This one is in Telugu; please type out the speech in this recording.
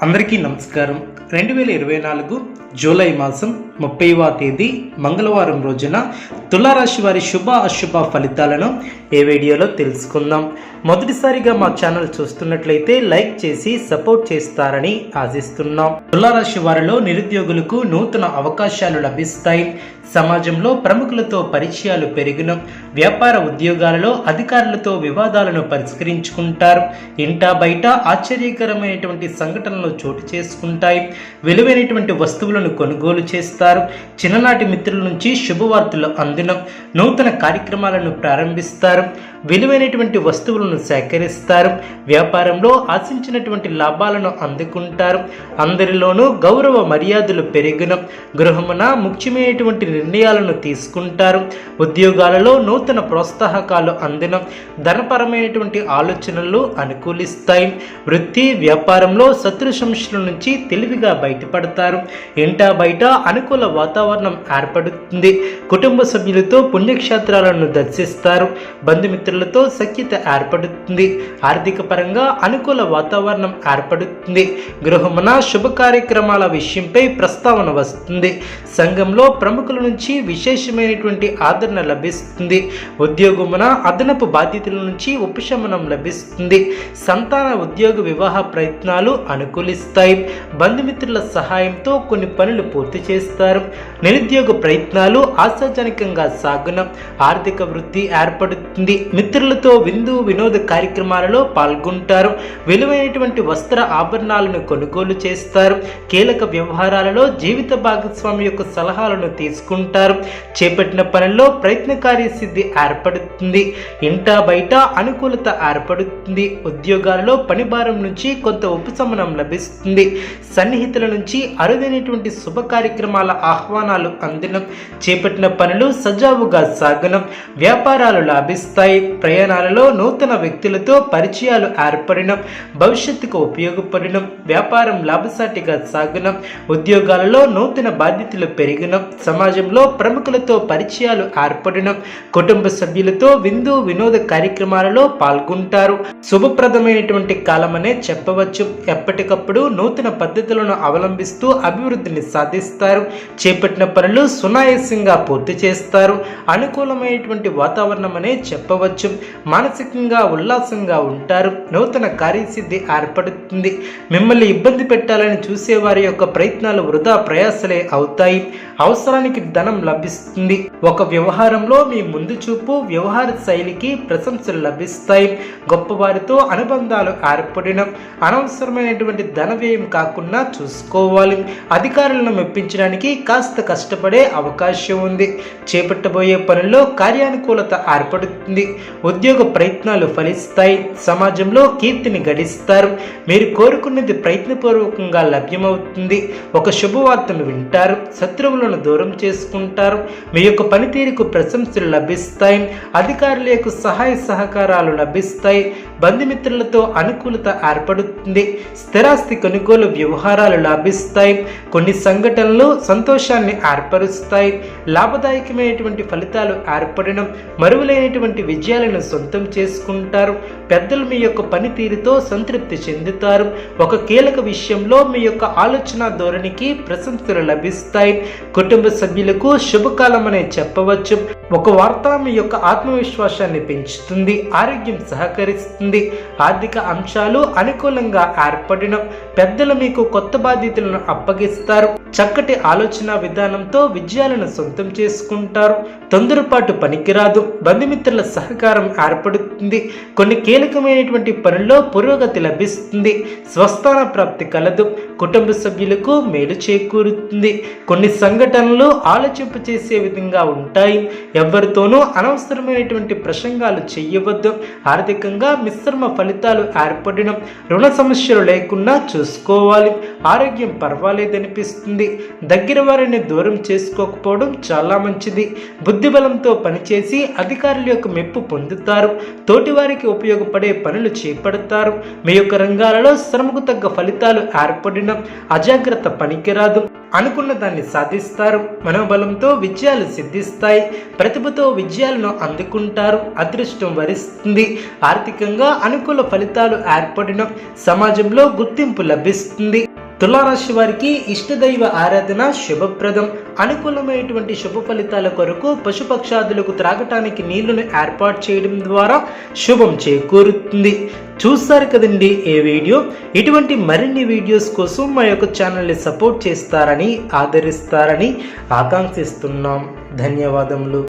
అందరికీ నమస్కారం. 2024 జూలై మాసం 30వ తేదీ మంగళవారం రోజున తులారాశి వారి శుభ అశుభ ఫలితాలను ఈ వీడియోలో తెలుసుకుందాం. మొదటిసారిగా మా ఛానల్ చూస్తున్నట్లయితే లైక్ చేసి సపోర్ట్ చేస్తారని ఆశిస్తున్నాం. తులారాశి వారిలో నిరుద్యోగులకు నూతన అవకాశాలు లభిస్తాయి. సమాజంలో ప్రముఖులతో పరిచయాలు పెరిగిన వ్యాపార ఉద్యోగాలలో అధికారులతో వివాదాలను పరిష్కరించుకుంటారు. ఇంటా బయట ఆశ్చర్యకరమైనటువంటి సంఘటనలు చోటు చేసుకుంటాయి. విలువైనటువంటి వస్తువులను కొనుగోలు చేస్తారు. చిన్ననాటి మిత్రుల నుంచి శుభవార్తలు అందిన నూతన కార్యక్రమాలను ప్రారంభిస్తారు. విలువైనటువంటి వస్తువులను సేకరిస్తారు. వ్యాపారంలో ఆశించినటువంటి లాభాలను అందుకుంటారు. అందరిలోనూ గౌరవ మర్యాదలు పెరిగిన గృహమున ముఖ్యమైనటువంటి నిర్ణయాలను తీసుకుంటారు. ఉద్యోగాలలో నూతన ప్రోత్సాహకాలు అందిన ధనపరమైనటువంటి ఆలోచనలు అనుకూలిస్తాయి. వృత్తి వ్యాపారంలో శత్రు సమస్యల నుంచి తెలివిగా బయటపడతారు. ఇంటా బయట అనుకూల వాతావరణం ఏర్పడుతుంది. కుటుంబ సభ్యులతో పుణ్యక్షేత్రాలను దర్శిస్తారు. బంధుమిత్రులతో సఖ్యత ఏర్పడుతుంది. ఆర్థిక పరంగా అనుకూల వాతావరణం ఏర్పడుతుంది. గృహమున శుభ కార్యక్రమాల విషయంపై ప్రస్తావన వస్తుంది. సంఘంలో ప్రముఖుల నుంచి విశేషమైనటువంటి ఆదరణ లభిస్తుంది. ఉద్యోగమున అదనపు బాధ్యతల నుంచి ఉపశమనం లభిస్తుంది. సంతాన ఉద్యోగ వివాహ ప్రయత్నాలు అనుకూలిస్తాయి. బంధుమిత్రుల సహాయంతో కొన్ని పనులు పూర్తి చేస్తారు. నిరుద్యోగ ప్రయత్నాలు ఆశాజనకంగా సాగున ఆర్థిక వృద్ధి ఏర్పడుతుంది. మిత్రులతో విందు వినోద కార్యక్రమాలలో పాల్గొంటారు. విలువైనటువంటి వస్త్ర ఆభరణాలను కొనుగోలు చేస్తారు. కీలక వ్యవహారాలలో జీవిత భాగస్వామి యొక్క సలహాలను తీసుకుంటారు. చేపట్టిన పనుల్లో ప్రయత్నకార్య సిద్ధి ఏర్పడుతుంది. ఇంటా బయట అనుకూలత ఏర్పడుతుంది. ఉద్యోగాలలో పని భారం నుంచి కొంత ఉపశమనం లభిస్తుంది. సన్నిహితుల నుంచి అరుదైనటువంటి శుభ కార్యక్రమాల ఆహ్వానాలు అందినం. చేపట్టిన పనులు సజావుగా సాగనం. వ్యాపారాలు లాభిస్తాయి. ప్రయాణాలలో నూతన వ్యక్తులతో పరిచయాలు ఏర్పడినం. భవిష్యత్తుకు ఉపయోగపడినం. వ్యాపారం లాభసాటిగా సాగనం. ఉద్యోగాలలో నూతన బాధ్యతలు పెరిగినం. సమాజంలో ప్రముఖులతో పరిచయాలు ఏర్పడినం. కుటుంబ సభ్యులతో విందు వినోద కార్యక్రమాలలో పాల్గొంటారు. శుభప్రదమైనటువంటి కాలమనే చెప్పవచ్చు. ఎప్పటికప్పుడు నూతన పద్ధతులను అవలంబిస్తూ అభివృద్ధిని సాధిస్తారు. చేపట్టిన పనులు సునాయాసంగా పూర్తి చేస్తారు. అనుకూలమైనటువంటి వాతావరణం అనే చెప్పవచ్చు. మానసికంగా ఉల్లాసంగా ఉంటారు. నూతన కార్యసిద్ధి ఏర్పడుతుంది. మిమ్మల్ని ఇబ్బంది పెట్టాలని చూసే వారి యొక్క ప్రయత్నాలు వృధా ప్రయాసలే అవుతాయి. అవసరానికి ధనం లభిస్తుంది. ఒక వ్యవహారంలో మీ ముందు చూపు వ్యవహార శైలికి ప్రశంసలు లభిస్తాయి. గొప్పవారితో అనుబంధాలు ఏర్పడిన అనవసరమైనటువంటి ధన వ్యయం కాకుండా చూసుకోవాలి. అధికారులను మెప్పించడానికి కాస్త కష్టపడే అవకాశం ఉంది. చేపట్టబోయే పనుల్లో కార్యానుకూలత ఏర్పడుతుంది. ఉద్యోగ ప్రయత్నాలు ఫలిస్తాయి. సమాజంలో కీర్తిని గడిస్తారు. మీరు కోరుకున్నది ప్రయత్నపూర్వకంగా లభ్యమవుతుంది. ఒక శుభవార్తను వింటారు. శత్రువులను దూరం చేసుకుంటారు. మీ యొక్క పనితీరుకు ప్రశంసలు లభిస్తాయి. అధికారుల యొక్క సహాయ సహకారాలు లభిస్తాయి. బంధుమిత్రులతో అనుకూలత ఏర్పడుతుంది. స్థిరాస్తి కొనుగోలు వ్యవహారాలు లాభిస్తాయి. కొన్ని సంఘటనలు సంతోషాన్ని ఏర్పరుస్తాయి. లాభదాయకమైనటువంటి ఫలితాలు ఏర్పడడం మరువులైనటువంటి విజయాలను సొంతం చేసుకుంటారు. పెద్దలు మీ యొక్క పనితీరుతో సంతృప్తి చెందుతారు. ఒక కీలక విషయంలో మీ యొక్క ఆలోచన ధోరణికి ప్రశంసలు లభిస్తాయి. కుటుంబ సభ్యులకు శుభకాలం అనే చెప్పవచ్చు. ఒక వార్త మీ యొక్క ఆత్మవిశ్వాసాన్ని పెంచుతుంది. ఆరోగ్యం సహకరిస్తుంది. ఆర్థిక అంశాలు అనుకూలంగా ఏర్పడిన పెద్దలు మీకు కొత్త బాధ్యతలను అప్పగిస్తారు. చక్కటి ఆలోచన విధానంతో విజయాలను సొంతం చేసుకుంటారు. తొందరపాటు పనికిరాదు. బంధుమిత్రుల సహకారం ఏర్పడుతుంది. కొన్ని కీలకమైనటువంటి పనుల్లో పురోగతి లభిస్తుంది. స్వస్థాన ప్రాప్తి కలదు. కుటుంబ సభ్యులకు మేలు చేకూరుతుంది. కొన్ని సంఘటనలు ఆలోచింప చేసే విధంగా ఉంటాయి. ఎవరితోనూ అనవసరమైనటువంటి ప్రసంగాలు చేయవద్దు. ఆర్థికంగా మిశ్రమ ఫలితాలు ఏర్పడిన రుణ సమస్యలు లేకుండా చూసుకోవాలి. ఆరోగ్యం పర్వాలేదనిపిస్తుంది. దగ్గర వారిని దూరం చేసుకోకపోవడం చాలా మంచిది. బుద్ధిబలంతో పనిచేసి అధికారుల యొక్క మెప్పు పొందుతారు. తోటివారికి ఉపయోగపడే పనులు చేపడతారు. మీ యొక్క రంగాలలో శ్రమకు తగ్గ ఫలితాలు ఏర్పడిన అజాగ్రత్త పనికిరాదు. అనుకున్న దాన్ని సాధిస్తారు. మనోబలంతో విజయాలు సిద్ధిస్తాయి. ప్రతిభతో విజయాలను అందుకుంటారు. అదృష్టం వరిస్తుంది. ఆర్థికంగా అనుకూల ఫలితాలు ఏర్పడిన సమాజంలో గుర్తింపు లభిస్తుంది. తులారాశి వారికి ఇష్టదైవ ఆరాధన శుభప్రదం. అనుకూలమైనటువంటి శుభ ఫలితాల కొరకు పశుపక్షాదులకు త్రాగటానికి నీళ్లను ఏర్పాటు చేయడం ద్వారా శుభం చేకూరుతుంది. చూస్తారు కదండి ఈ వీడియో. ఇటువంటి మరిన్ని వీడియోస్ కోసం మా యొక్క ఛానల్ని సపోర్ట్ చేస్తారని, ఆదరిస్తారని ఆకాంక్షిస్తున్నాం. ధన్యవాదములు.